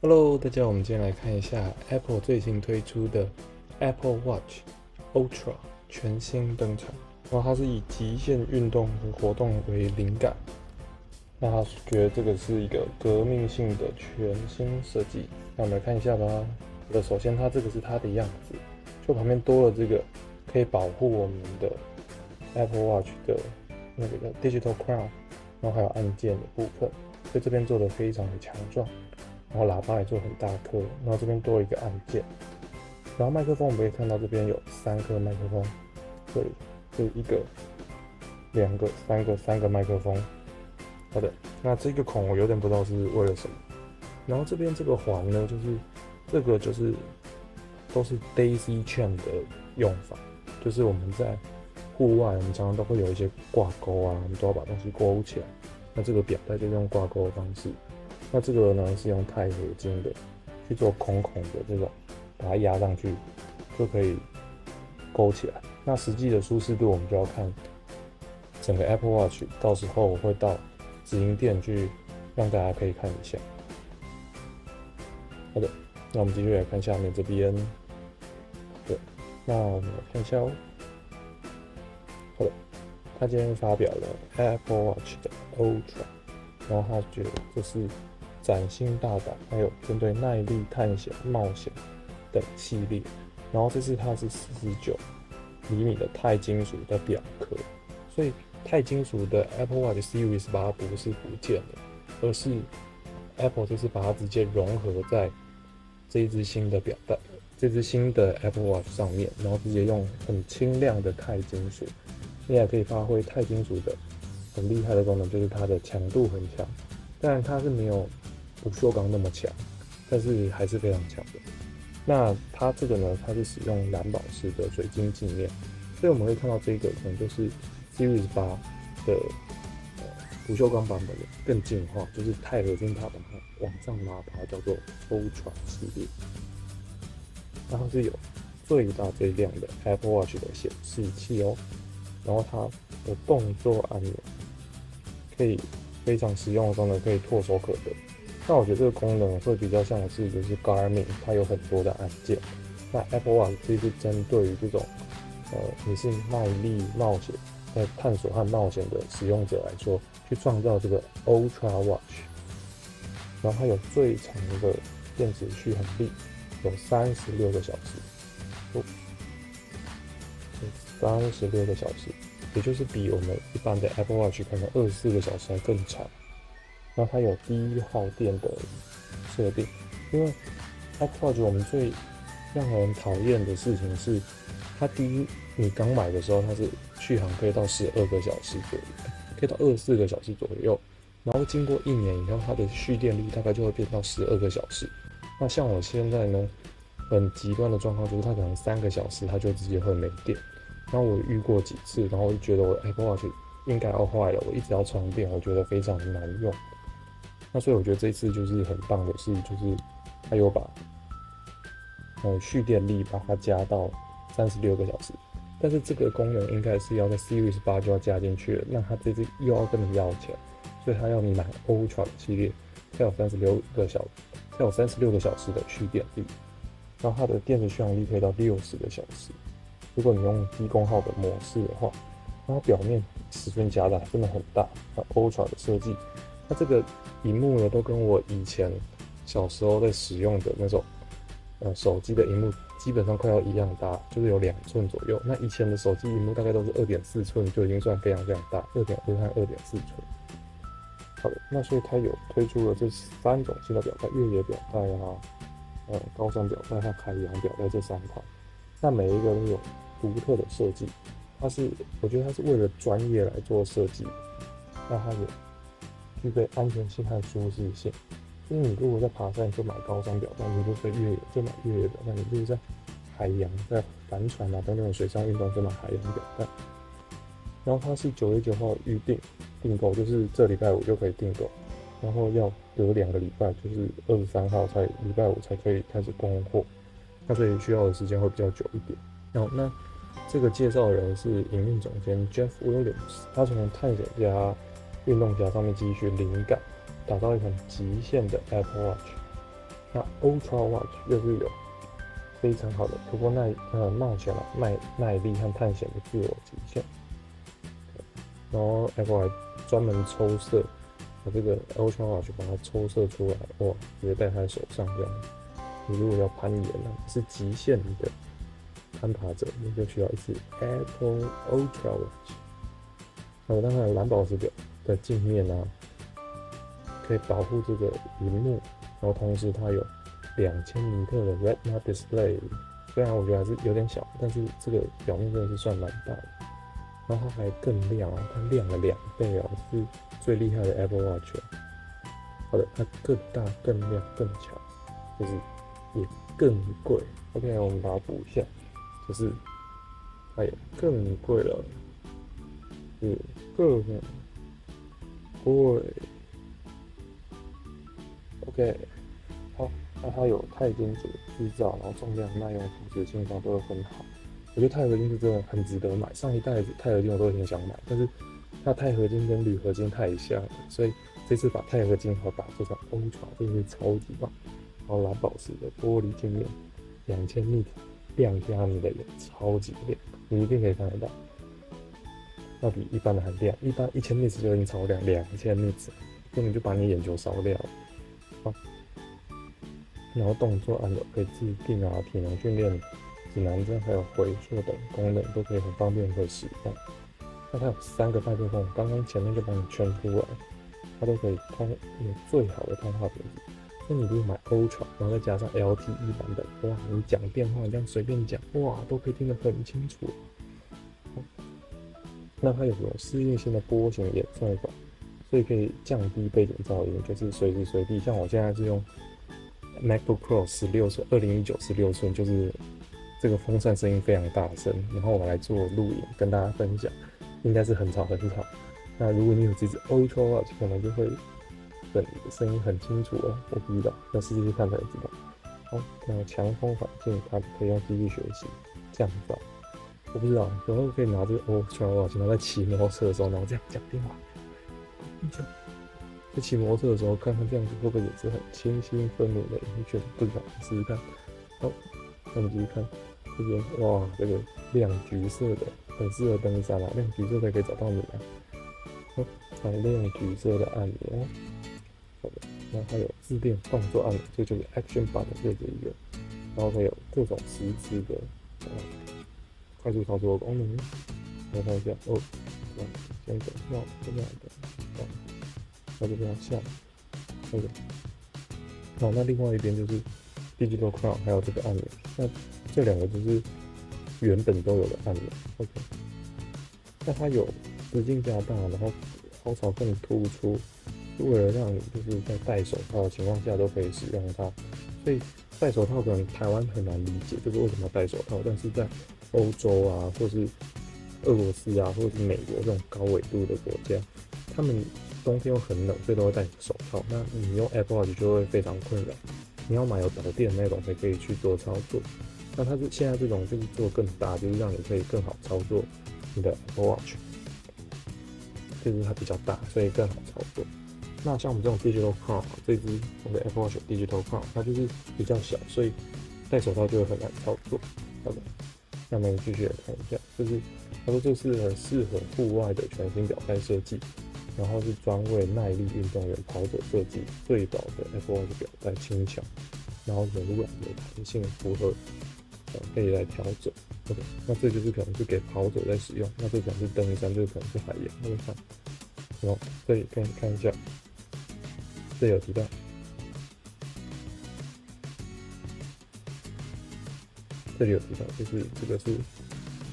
Hello，大家好，我们今天来看一下 Apple 最新推出的 Apple Watch Ultra 全新登场。然后它是以极限运动和活动为灵感，那他觉得这个是一个革命性的全新设计。那我们来看一下吧。首先它这个是它的样子，就旁边多了这个可以保护我们的 Apple Watch 的那个 Digital Crown， 然后还有按键的部分，所以这边做的非常的强壮。然后喇叭也做很大颗，然后这边多了一个按键，然后麦克风我们可以看到这边有3颗麦克风，这一个、2个、3个麦克风。好的，那这个孔我有点不知道是为了什么。然后这边这个环呢，这个都是 Daisy Chain 的用法，就是我们在户外，我们常常都会有一些挂钩啊，我们都要把东西勾起来。那这个表带就是用挂钩的方式。那这个呢是用钛合金的去做孔的这种，把它压上去就可以勾起来。那实际的舒适度我们就要看整个 Apple Watch， 到时候我会到直营店去让大家可以看一下。好的，那我们继续来看下面这边。对，那我们来看一下哦。好的，他今天发表了 Apple Watch 的 Ultra， 然后他觉得这是崭新大胆，还有针对耐力、探险、冒险等系列。然后这次它是49mm的钛金属的表壳，所以钛金属的 Apple Watch Series 8不是不见了，而是 Apple 这次把它直接融合在这一只新的表带、这只新的 Apple Watch 上面，然后直接用很轻量的钛金属，你也可以发挥钛金属的很厉害的功能，就是它的强度很强。当然它是没有不锈钢那么强，但是还是非常强的。那它这个呢，它是使用蓝宝石的水晶镜面，所以我们会看到这个可能就是 Series 8的不锈钢版本的更进化，就是钛合金它把它往上拉，把它叫做 Ultra 系列。然后是有最亮的 Apple Watch 的显示器哦，然后它的动作按钮可以非常实用的功能，可以唾手可得。那我觉得这个功能会比较像是就是 Garmin， 它有很多的按键。那 Apple Watch 这是针对于这种你是耐力冒险、探索和冒险的使用者来说，去创造这个 Ultra Watch。然后它有最长的电池续航力，有36个小时，有36个小时，也就是比我们一般的 Apple Watch 可能24个小时还更长。然后它有低耗电的设定，因为 Apple Watch 我们最让人讨厌的事情是，它第一，你刚买的时候它是续航可以到12个小时左右，可以到24个小时左右，然后经过1年以后，它的蓄电力大概就会变到12个小时。那像我现在呢，很极端的状况就是它可能3个小时它就直接会没电，然后我遇过几次，然后我就觉得我 Apple Watch 应该要坏了，我一直要充电，我觉得非常的难用。那所以我觉得这一次就是很棒的是，就是它有把蓄电力把它加到36个小时，但是这个功能应该是要在 Series 8就要加进去了，那它这次又要跟你要钱，所以它要你买 Ultra 系列，才有36个小时的蓄电力，然后它的电池续航力可以到60个小时。如果你用低功耗的模式的话，然后表面尺寸夹的真的很大，那 Ultra 的设计。它这个萤幕呢，都跟我以前小时候在使用的那种手机的萤幕基本上快要一样大，就是有2寸左右。那以前的手机萤幕大概都是2.4寸，就已经算非常非常大，2.2和2.4寸。好的，那所以它有推出了这3种新的表带，越野表带啊，高山表带和海洋表带这3款。那每一个都有独特的设计，我觉得它是为了专业来做设计，那它也具备安全性和舒适性。就是你如果在爬山，你就买高山表带；你如果在越野，就买越野表带；你如果在海洋、在帆船啊等等水上运动，就买海洋表带。然后它是9月9号订购，就是这礼拜5就可以订购，然后要隔2个礼拜，就是23号礼拜5才可以开始供货。那所以需要的时间会比较久一点。然后那这个介绍人是营运总监 Jeff Williams， 他从探险家、运动家上面汲取灵感，打造一款极限的 Apple Watch。那 Ultra Watch 又是有非常好的突破冒险耐力和探险的自我极限。然后 Apple 还专门抽色，把这个 Ultra Watch 把它抽色出来，哇，直接戴在手上这样。你如果要攀岩呢，是极限的攀爬者，你就需要一只 Apple Ultra Watch。还有当然蓝宝石表的镜面啊，可以保护这个荧幕，然后同时它有2000尼特的 Retina Display， 虽然我觉得还是有点小，但是这个表面真的是算蛮大的。然后它还更亮哦，它亮了2倍哦，是最厉害的 Apple Watch 哦。好的，它更大、更亮、更强，就是也更贵。OK， 我们把它补一下，就是它也更贵了，是更贵。OK， 好，那它有钛金属制造，然后重量、耐用、肤质、轻薄都会很好。我觉得钛合金是真的很值得买，上一代钛合金我都很想买，但是它钛合金跟铝合金太像了，所以这次把钛合金好打做成 Ultra， 真的是超级棒。然后蓝宝石的玻璃镜面，2000nit， 亮瞎你的眼，超级亮，你一定可以看得到。要比一般的还亮，一般1000nit 就已经超亮，2000 nit 根本就把你眼球烧掉了。好，然后动作按钮可以自定啊，体能训练、指南针还有回溯等功能都可以很方便可以使用。那它有3个麦克风，刚刚前面就帮你圈出来，它都可以有最好的通话品质。那你如果买 Ultra， 然后再加上 LTE 版本，哇，你讲电话这样随便讲，哇，都可以听得很清楚。那它有什么适应性的波形演算法，所以可以降低背景噪音，就是随时随地。像我现在是用 MacBook Pro 16寸，2019 16寸，就是这个风扇声音非常大声，然后我来做录影跟大家分享，应该是很吵很吵。那如果你有这只 Ultra Watch， 可能就会等你的声音很清楚哦。我不知道，要试试看才知道。好，那强风环境它可以用机器学习降噪。我不知道，有时候可以拿这个 Ultra Watch， 然后在骑摩托车的时候，然后这样讲电话。在骑摩托车的时候，看看这样子会不会也是很清新分明的音讯？不知道，试试看。好，那我们继续看这边，哇，这个亮橘色的，很适合登山啊，亮橘色才可以找到你啊。好，还有亮橘色的按钮，好的，然后还有自定动作按钮，这就是 Action 版的这一个，然后还有各种实质的快速操作功能。来看一下哦，先等，那这样的，那就这样下，那个，好，那另外一边就是 Digital Crown， 还有这个按钮，那这2个就是原本都有的按钮。OK， 那它有直径加大，然后凹槽更突出，是为了让你就是在戴手套的情况下都可以使用它。所以戴手套可能台湾很难理解，就是为什么要戴手套，但是在欧洲啊，或是俄罗斯啊，或者是美国这种高纬度的国家，他们冬天又很冷，所以都会戴手套。那你用 Apple Watch 就会非常困扰，你要买有导电那种才可以去做操作。那它是现在这种就是做更大，就是让你可以更好操作你的 Apple Watch， 就是它比较大，所以更好操作。那像我们这种 Digital Crown， 这只我的 Apple Watch Digital Crown， 它就是比较小，所以戴手套就会很难操作。好的，那我们继续来看一下，就是他说这是很适合户外的全新表带设计，然后是专为耐力运动员跑者设计，最薄的 Apple Watch 表带轻巧，然后柔软有弹性，符合可以来调整。OK， 那这就是可能是给跑者在使用，那这可能是登山，这可能是海洋。那看，然后这里可以看一下，这有提到。这里有提到，就是这个是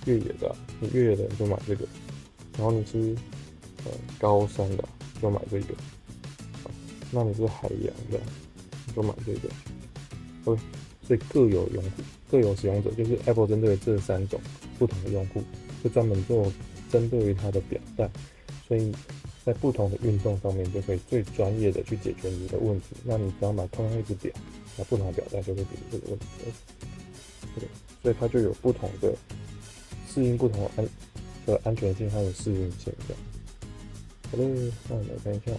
越野的，你越野的人就买这个，然后你是高山的就买这个，那你是海洋的你就买这个。OK， 所以各有用户，各有使用者，就是 Apple 针对这3种不同的用户，就专门做针对于它的表带，所以在不同的运动上面就可以最专业的去解决你的问题。那你只要买同样一只表，那不同的表带就会解决这个问题。对，所以它就有不同的适应不同的安全性还有适应性这样。好的，那我们来看一下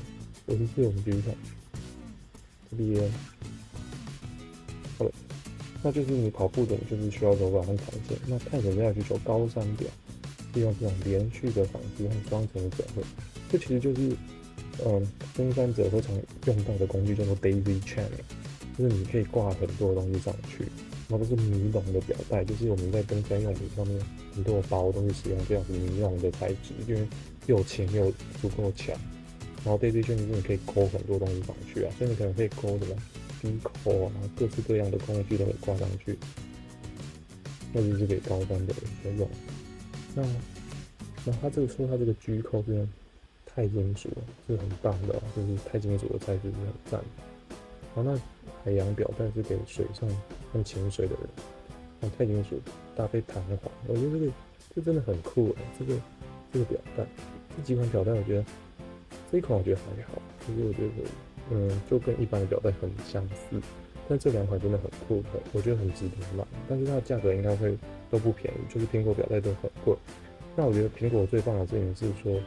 54，我们继续看这边，好的，那就是你跑步的，你就是需要柔软和弹性。那探险家的需求高山表是用这种连续的纺织和双层的整合，这其实就是登山者会常用到的工具，叫做 daisy chain， 就是你可以挂很多东西上去。然后这是尼龙的表带，就是我们在登山用品上面很多的包都是使用这样子尼龙的材质，因为又轻又足够强。然后 daisy chain 就是你可以勾很多东西上去啊，所以你可能可以勾什么鼻口啊，各式各样的工具都可以挂上去，那就是给高山的人用。那它这个 G 扣是用钛金属，是很棒的，就是钛金属的材质是很赞的。然后那海洋表带是给水上跟潜水的人，用钛金属搭配弹簧，我觉得这真的很酷哎，这个表带，这几款表带我觉得这一款我觉得还好，就是我觉得就跟一般的表带很相似，但这2款真的很酷，我觉得很值得买，但是它的价格应该会都不便宜，就是苹果表带都很贵。那我觉得苹果最棒的事情是说，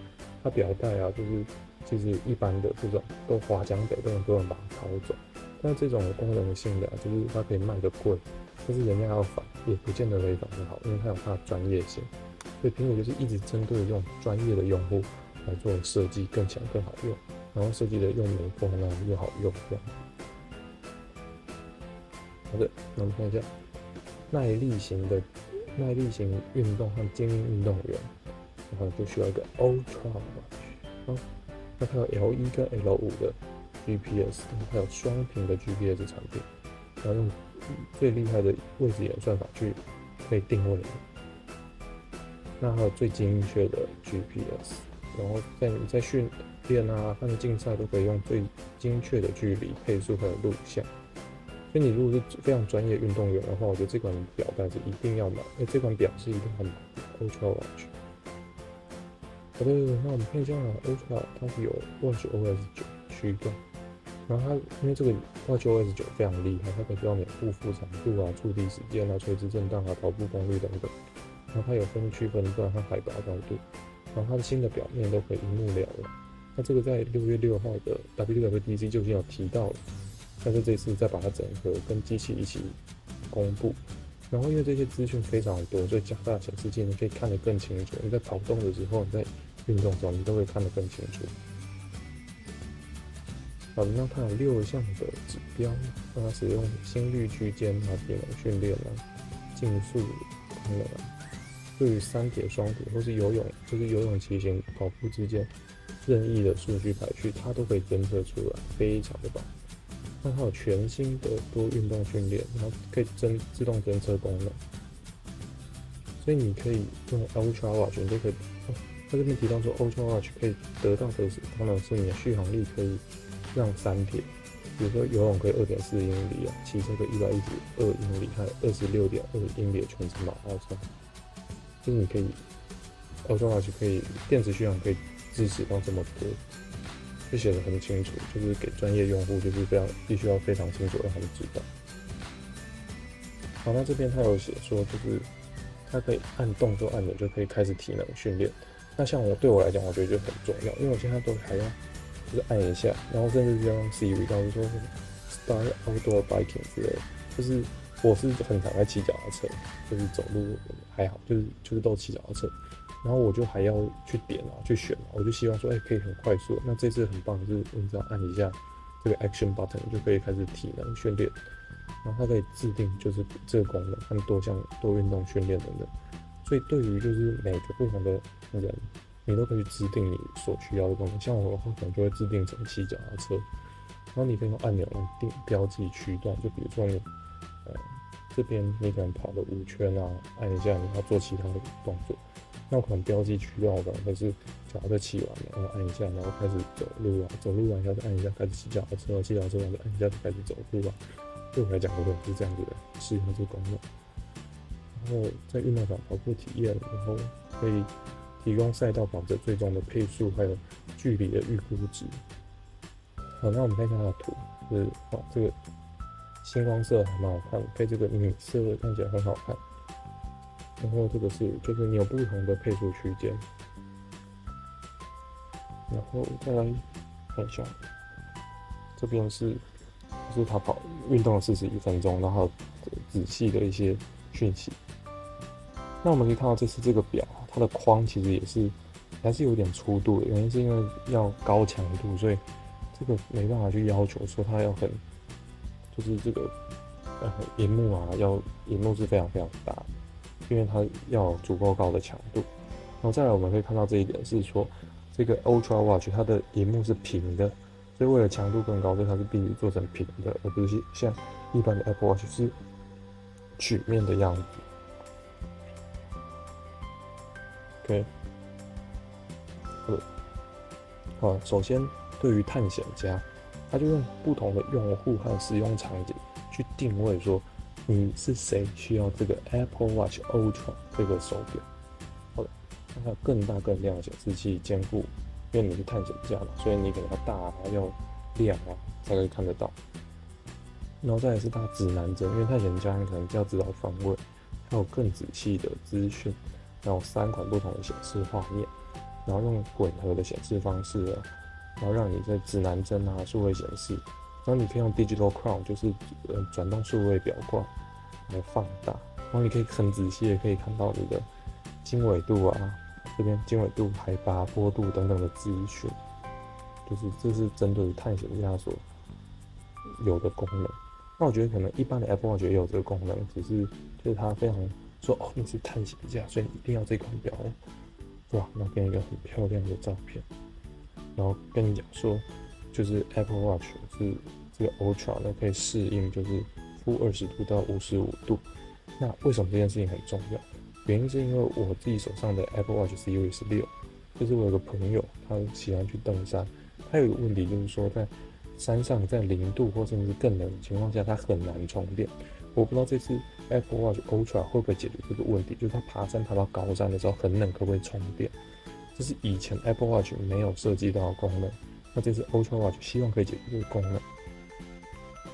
它表带啊，就是其实一般的这种都华强北都很多人把它抄走，但是这种功能性的就是它可以卖得贵，但是人家要反也不见得可以反得好，因为它有它的专业性，所以苹果就是一直针对这种专业的用户来做设计，更强更好用，然后设计的又美观啊又好用这样。好的，那我们看一下耐力型运动和精英运动员，然后就需要一个 Ultra Watch，那它有 L1跟 L5的 GPS， 还有双屏的 GPS 产品，然后用最厉害的位置演算法去可以定位你，那还有最精确的 GPS， 然后你在训练啊和竞赛都可以用最精确的距离、配速还有录像。所以你如果是非常专业运动员的话，我觉得这款表带是一定要买，这款表是一定要买的 Ultra Watch。好的，那我们看一下 Ultra， 它是有 Watch OS 9驱动，然后它因为这个 Watch OS 9非常厉害，它可以知道你步幅长度啊、触地时间啊、垂直震荡啊、跑步功率等等，然后它有分区分段和海拔高度，然后它的新的表面都可以一目了然。那这个在6月6号的 WWDC 就已经有提到了。但是这次再把它整合跟机器一起公布，然后因为这些资讯非常多，所以加大显示器你可以看得更清楚。你在跑动的时候，你在运动中，你都会看得更清楚。好，那它有6项的指标，让它使用心率区间啊、体能训练啊、竞速功能啊，对于3铁、双铁或是游泳，就是游泳、骑行、跑步之间任意的数据排序，它都可以侦测出来，非常的棒。那它有全新的多运动训练，然后可以自动侦测功能，所以你可以用 Ultra Watch， 你就可以，它这边提到说 Ultra Watch 可以得到的功能是你的续航力可以让3铁，比如说游泳可以2.4英里啊，骑车可以112英里，还有26.2英里的全程马拉松，就是你可以 Ultra Watch 可以电池续航可以支持到这么多。就写得很清楚，就是给专业用户，就是必须要非常清楚让他们知道。好，那这边他有写说，就是它可以按动作按钮就可以开始体能训练。那像对我来讲，我觉得就很重要，因为我现在都还要就是按一下，然后甚至是要用 Siri， 告诉说 Start Outdoor Biking 之类的。就是我是很常在骑脚踏车，就是走路还好，就是都骑脚踏车。然后我就还要去点去选我就希望说，可以很快速。那这次很棒的是，你只要按一下这个 Action Button， 就可以开始体能训练。然后它可以制定就是这个功能和多运动训练等等。所以对于就是每个不同的人，你都可以制定你所需要的功能。像我的话，可能就会制定成骑脚踏车。然后你可以用按钮来标记区段，就比如说你这边你可能跑了5圈啊，按一下你要做其他的动作。那我可能标记区段，我可能会是脚踏车骑完了，然后按一下，然后开始走路啊，走路完一下再按一下，开始骑脚踏车，骑脚踏车完再按一下就开始走路啊。对我来讲，我可能是这样子的适用这个功能。然后在运动场跑步体验，然后可以提供赛道跑者最终的配速还有距离的预估值。好，那我们看一下它的图，就是这个星光色还蛮好看的，配这个米色看起来很好看。然后这个就是你有不同的配速区间，然后再来看一下，这边是它运动了41分钟，然后仔细的一些讯息。那我们可以看到这次这个表，它的框其实也是还是有点粗度的，原因是因为要高强度，所以这个没办法去要求说它要很，就是这个萤幕啊，萤幕是非常非常大的，因为它要有足够高的强度。然后再来我们可以看到这一点是说，这个 Ultra Watch 它的萤幕是平的，所以为了强度更高，所以它是必须做成平的，而不是像一般的 Apple Watch 是曲面的样子。OK， 好，首先对于探险家，他就用不同的用户和使用场景去定位说你是谁需要这个 Apple Watch Ultra 这个手表。好的，让它有更大更亮的显示器，兼顾，因为你是探险家嘛，所以你可能要大啊，要亮啊，才可以看得到。然后再来是它指南针，因为探险家你可能要知道方位，还有更仔细的资讯，然后3款不同的显示画面，然后用混合的显示方式啊，然后让你在指南针啊数位显示，然后你可以用 Digital Crown 就是转动数位表冠来放大，然后你可以很仔细的可以看到你的经纬度啊，这边经纬度、海拔、坡度等等的资讯，就是这是针对于探险家所有的功能。那我觉得可能一般的 Apple Watch 也有这个功能，只是就是它非常说哦你是探险家，所以你一定要这款表哦，哇，那给你一个很漂亮的照片，然后跟你讲说，就是 Apple Watch 是这个 Ultra 呢可以适应就是-20度到55度。那为什么这件事情很重要？原因是因为我自己手上的 Apple Watch Series 6，就是我有个朋友他喜欢去登山，他有一个问题就是说在山上在0度或甚至更冷的情况下，它很难充电。我不知道这次 Apple Watch Ultra 会不会解决这个问题，就是它爬山爬到高山的时候很冷，可不可以充电？这是以前 Apple Watch 没有设计到的功能，那这次 Ultra Watch 希望可以解决这个功能。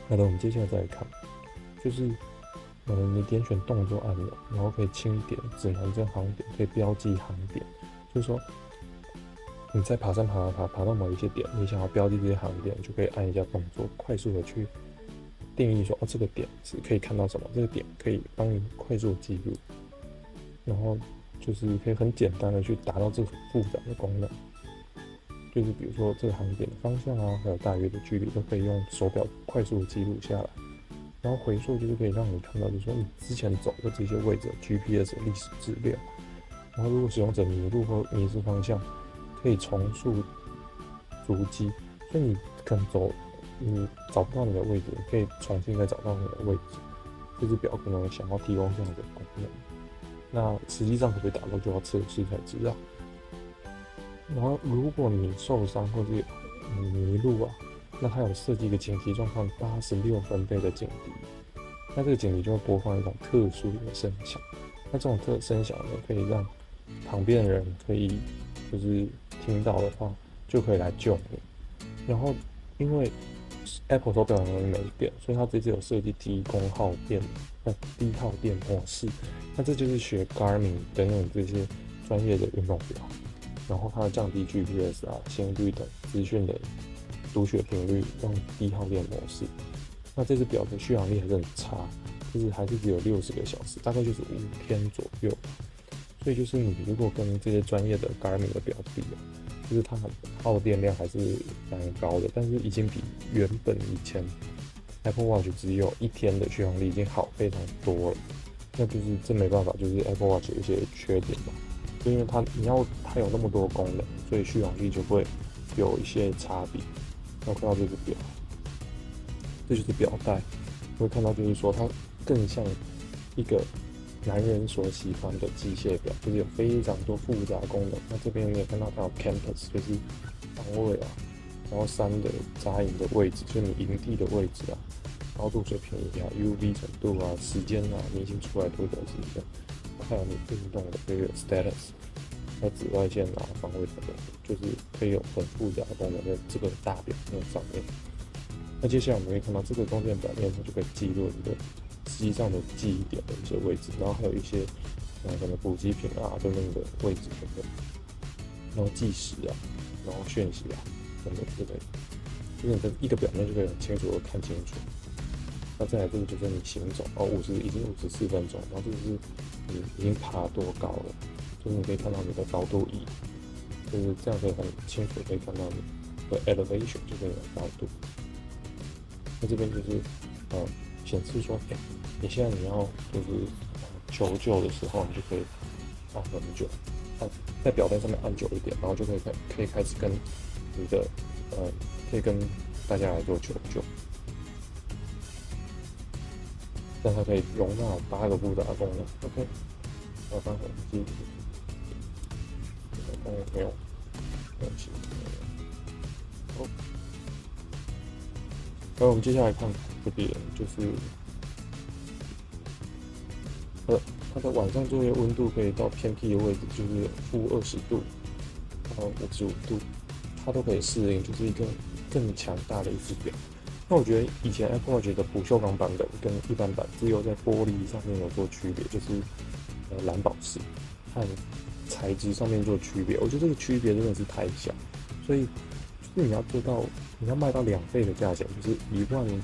好的，我们接下来再来看，就是你点选动作按钮，然后可以轻点指南针航点，可以标记航点，就是说你在爬山爬到某一些点，你想要标记这些航点，就可以按一下动作，快速的去定义说这个点是可以看到什么，这个点可以帮你快速记录，然后就是可以很简单的去达到这个复杂的功能，就是比如说这个航点的方向啊，还有大约的距离都可以用手表快速的记录下来。然后回溯就是可以让你看到，就是说你之前走的这些位置 GPS 的历史资料。然后如果使用者迷路或迷失方向，可以重塑足迹，所以你可能你找不到你的位置，你可以重新再找到你的位置。这只表可能想要提供这样的功能，那实际上可不可以达到，就要测试才知道。然后如果你受伤或者你迷路啊，那它有设计一个紧急状况86分贝的警笛，那这个警笛就会播放一种特殊的声响。那这种声响呢，可以让旁边的人可以就是听到的话，就可以来救你。然后因为 Apple 手表很容易没电，所以它这次有设计低耗电模式。那这就是学 Garmin 等等这些专业的运动表，然后它降低 GPS 啊、心率等资讯的读取频率，用低耗电模式。那这只表的续航力还是很差，就是还是只有60个小时，大概就是5天左右。所以就是你如果跟这些专业的 Garmin 的表比，就是它耗电量还是蛮高的，但是已经比原本以前 Apple Watch 只有1天的续航力已经好非常多了。那就是这没办法，就是 Apple Watch 有一些缺点吧，就因为它有那么多功能，所以续航力就会有一些差别。然后看到这只表，这就是表带，会看到就是说它更像一个男人所喜欢的机械表，就是有非常多复杂功能。那这边你也看到它有 Compass， 就是方位啊，然后山的扎营的位置，就是你营地的位置啊，高度水平仪啊、UV 程度啊、时间啊，你已经出来多久时间，还有你运动的这个 status， 还有紫外线啊、方位等等，就是可以有很复杂的功能在这个大表面上面。那接下来我们可以看到这个中间表面，它就可以记录你的实际上的记忆点的一些位置，然后还有一些可能补给品啊等等的位置等等，然后计时啊，然后讯息啊等等之类的，就是你的一个表面就可以很清楚的看清楚。那再来这个就是你行走，已经54分钟，然后这个是你已经爬多高了，就是你可以看到你的高度仪，就是这样可以很清楚可以看到你的 elevation， 就是你的高度。那这边就是显示说，你现在你要就是求救的时候，你就可以按很久，在表单上面按久一点，然后就可以开始跟你的可以跟大家来做求救。但它可以容纳8个复杂功能。OK， 我刚才记忆没有东西。好，然后我们接下来看这边就是它的晚上作业温度可以到偏僻的位置，就是-20°到55°，它都可以适应，就是一个更强大的一只表。那我觉得以前 Apple Watch 的不锈钢版本跟一般版只有在玻璃上面有做区别，就是蓝宝石和材质上面做区别。我觉得这个区别真的是太小，所以就是你要卖到2倍的价钱，就是13000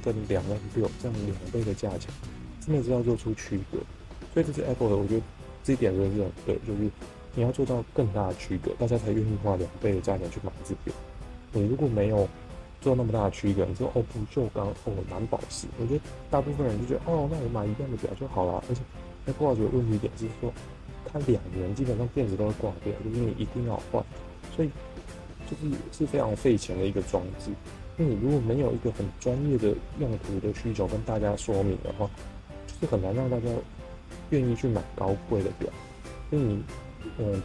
跟26000这样2倍的价钱，真的是要做出区隔。所以这是 Apple 的，我觉得这一点真的是很对，就是你要做到更大的区隔，大家才愿意花2倍的价钱去买这表。你如果没有做那么大的区隔，你说不锈钢蓝宝石，我觉得大部分人就觉得那我买一样的表就好了。而且 Apple Watch 的问题点是说，它2年基本上电池都会挂掉，就是你一定要换，所以是非常费钱的一个装置。那你如果没有一个很专业的用途的需求跟大家说明的话，就是很难让大家愿意去买高贵的表。所以你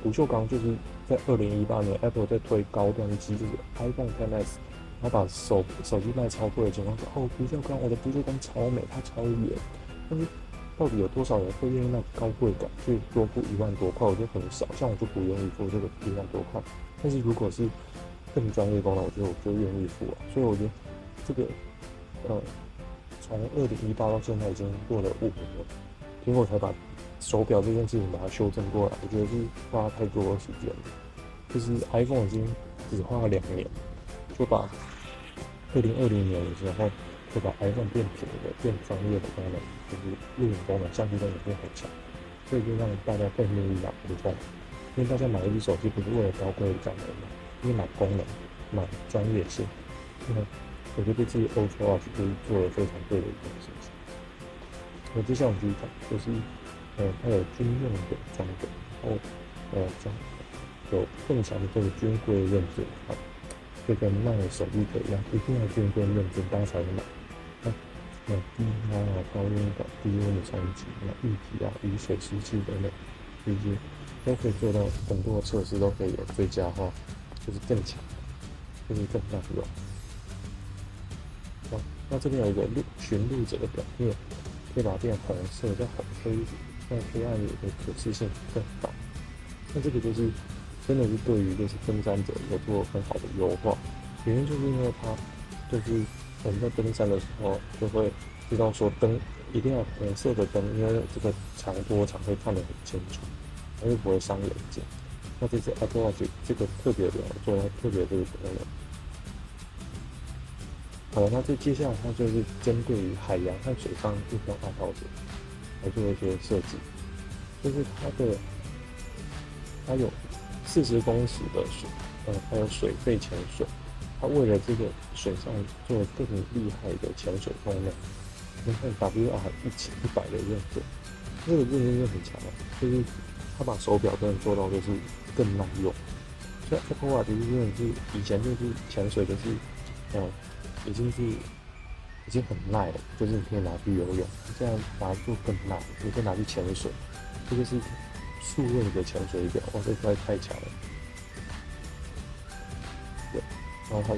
不锈钢就是在2018年 Apple 在推高端机，就是 iPhone XS。然后把手机卖超贵的情况下，不锈钢，我的不锈钢超美，它超圆。但是到底有多少人会愿意那高贵感去多付1万多块？我觉得很少，像我就不愿意付这个1万多块。但是如果是更专业功能，我觉得我就愿意付啊。所以我觉得这个从2018到现在已经过了5年了，苹果才把手表这件事情把它修正过来，我觉得是花太多的时间了。就是 iPhone 已经只花了2年。就把2020年的时候，就把 iPhone 变平的、变专业的功能，就是录影功能、相机功能变很强，所以就让大家更愿意买 iPhone。因为大家买一只手机不是为了高贵的功能嘛，因为买功能、买专业性。那我觉得这次 Ultra Watch 就是做了非常对的一件事情。那接下来我们继续讲，就是它有军用的装备，然后有更强的这个军规认证。就跟卖手机壳一样，一定要军规认证，大家才能买。那低压高温感、低温的冲击，液体雨水、湿气等等，这些都可以做到很多的测试都可以有最佳化，就是更强，就是更耐用。那这边有一个寻路者的表面，可以把它变红色，在黑暗里的可视性更大。那这个就是真的是对于就是登山者有做很好的优化，原因就是因为它就是我们在登山的时候就会知道说灯一定要红色的灯，因为这个长波长会看得很清楚，它又不会伤眼睛。那这次 Apple Watch 这个特别的做到特别这个功能。好了，那接下来它就是针对于海洋和水上运动爱好者来做一些设计，就是它有40公尺的水，还有水肺潜水。它为了这个水上做更厉害的潜水功能，你看 WR100的认证，这个认证就很强了，就是它把手表真的做到就是更耐用。所以 Apple Watch 真的是以前就是潜水就是已经很耐了，就是你可以拿去游泳，这样把它做更耐，你可以拿去潜水，这个是数位的潜水表，这块太强了。对，然后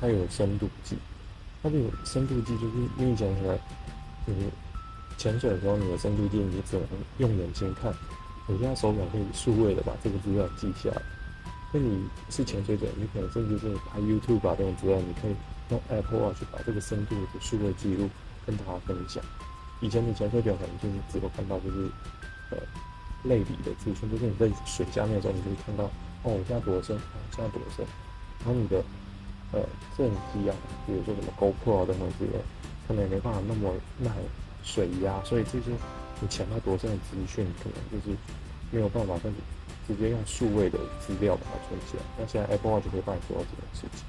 它有深度计，它这个深度计就是你以前你潜水的时候，你的深度计你只能用眼睛看，你现在手表可以数位的把这个资料记下来。那你是潜水者，你可能甚至是拍 YouTube 把这种资料，你可以用 Apple Watch 把这个深度的数位记录跟大家分享。以前你潜水表可能就是只有看到就是类比的资讯，就是你在水下面的时候，你就会看到我现在多深，现在多深。然后你的摄影机啊，比如说什么 GoPro 等等之类，可能也没办法那么耐水压，所以这些你潜到多深的资讯，可能就是没有办法直接用数位的资料把它存起来。那现在 Apple Watch 可以帮你做到这件事情。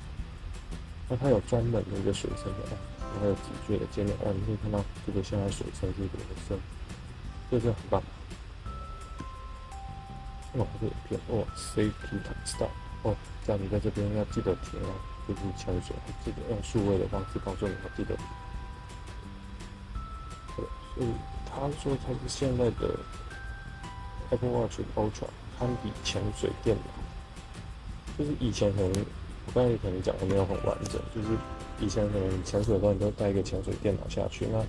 那它有专门的一个水深的 app， 然后有直觉的界面，你可以看到这个现在水深是多深，这是很棒。哦，这个片哦 ，Safety Stop 哦，叫你在这边要记得停哦，就是潜水，记得用数位的方式告诉你要记得停。对，所以他说它是现在的 Apple Watch Ultra 堪比潜水电脑，就是以前可能我刚才可能讲的没有很完整，就是以前可能潜水的时候你都带一个潜水电脑下去，那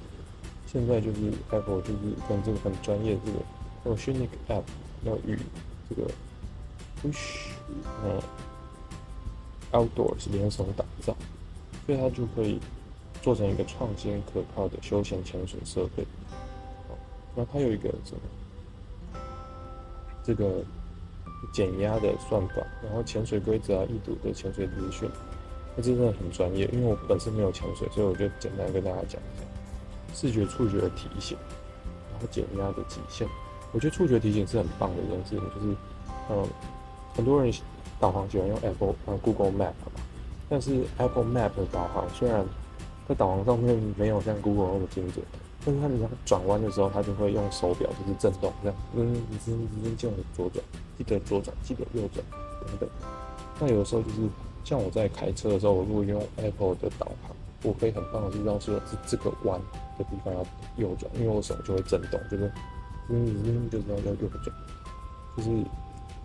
现在就是 Apple 就是跟这个很专业这个Oceanic App 要与这个 Push Outdoors 联手打造，所以它就可以做成一个创新可靠的休闲潜水设备。那它有一个这个减压的算法，然后潜水规则啊、易读的潜水资讯，那这真的很专业。因为我本身没有潜水，所以我就简单跟大家讲一下视觉、触觉的提醒，然后减压的极限。我觉得触觉提醒是很棒的一件事情，就是很多人导航喜欢用Google Map 嘛，但是 Apple Map 的导航虽然在导航上面没有像 Google 那么精准，但是它转弯的时候，它就会用手表就是震动这样，叫你左转，记得左转，记得右转等等。那有的时候就是像我在开车的时候，我如果用 Apple 的导航，我可以很棒的知道说是这个弯的地方要右转，因为我手就会震动，就是就知道要右转。就是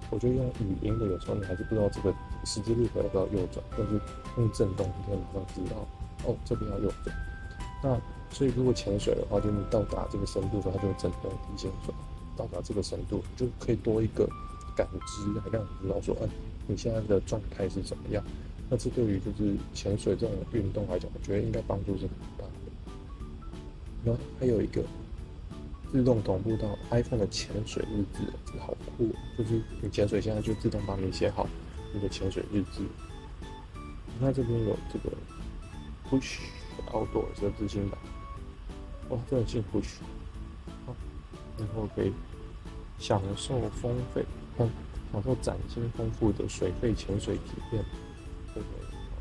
我觉得用语音的有时候你还是不知道这个十字路口要不要右转，但是用震动你可以马上知道哦这边要右转。那所以如果潜水的话，就你到达这个深度的时候，它就会震动提醒说到达这个深度，就可以多一个感知来让你知道说，你现在的状态是怎么样。那这对于就是潜水这种运动来讲，我觉得应该帮助是很大的。然后还有一个自动同步到 iPhone 的潜水日志，这好酷！就是你潜水现在就自动帮你写好你的潜水日志。那这边有这个 Push Outdoors 的资讯版，哇，真的是 Push，然后可以享受享受崭新丰富的水肺潜水体验。对，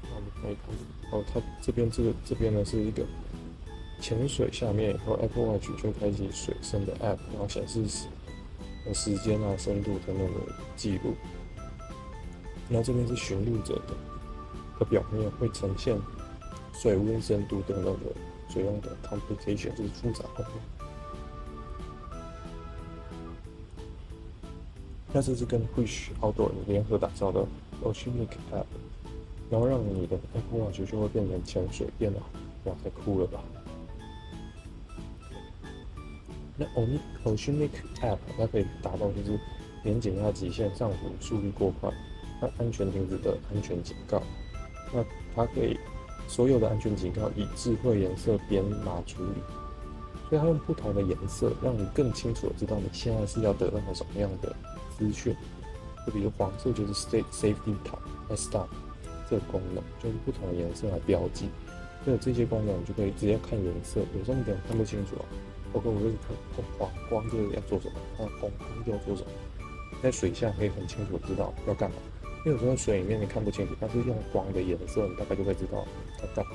那我们可以看它这边呢是一个潜水下面以后 Apple Watch 就开启水深的 App， 然后显示时间啊、深度等等的记录。然后这边是寻路者的表面会呈现水温、深度等等的水用的 complication， 就是复杂功能。那这是跟 Push Outdoor 联合打造的 Oceanic App， 然后让你的 Apple Watch 就会变成潜水电脑，哇，太酷了吧！那 Oceanic App 它可以达到就是连减压极限、上浮速率过快，那安全停止的安全警告，那它可以所有的安全警告以智慧颜色编码处理，所以它用不同的颜色让你更清楚的知道你现在是要得到什么样的资讯。就比如黄色就是 Safety Stop 这个功能，就是不同的颜色来标记。所以这些功能你就可以直接看颜色，有时候你可能看不清楚我就是看黄光就是要做什么，红光就要做什么。在水下可以很清楚知道要干嘛，因为有时候水里面你看不清楚，但是用光的颜色你大概就会知道要干嘛。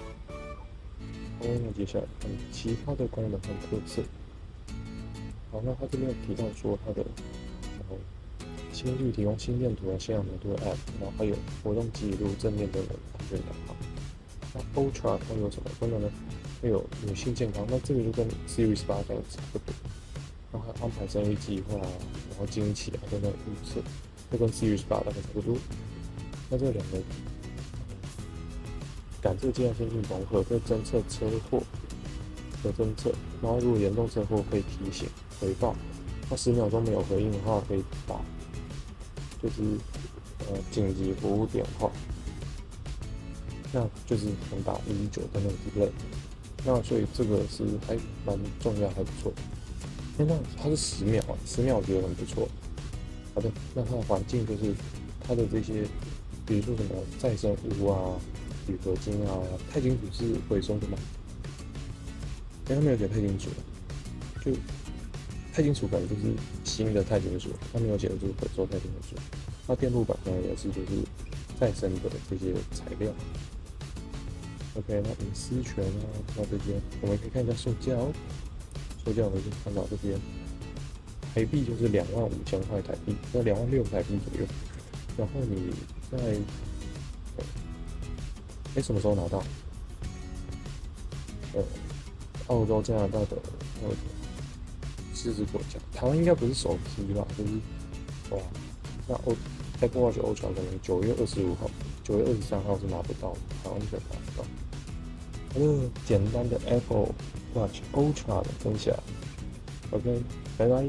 好，那接下来看其他的功能和特色。好，那他这边有提到说它的心率提供心电图和血氧浓度的 App， 然后还有活动记录、正面等等安全导航。那 Ultra 它有什么功能呢？会有女性健康，那这个就跟 Series 8这样差不多。然后还安排生育计划，然后经期等等预测，这跟 Series 8大概差不多。那这两个感测计量先进融合，可以侦测车祸的侦测，然后如果严重车祸可以提醒回报。那10秒钟没有回应的话，可以打就是紧急服务电话，那就是能打119等等之类的。那所以这个是还蛮重要，还不错。那它是10秒，10秒我觉得很不错。好的，那它的环境就是它的这些，比如说什么再生物啊、铝合金啊，钛金属是回收的吗？它没有写钛金属，就钛金属可能就是新的钛金属，它没有写的就是可收钛金属。那电路板可能也是就是再生的这些材料。OK， 那隐私权啊，到这边我们可以看一下售价哦。售价我们就看到这边，台币就是25000块台币，那26000台币左右。然后你在什么时候拿到？澳洲、加拿大的狮子国家，台湾应该不是首批吧？就是哇，那Apple Watch Ultra 可能9月25号、9月23号是拿不到的，台湾可能拿不到。简单的 Apple Watch Ultra 的分享 ，OK，拜拜。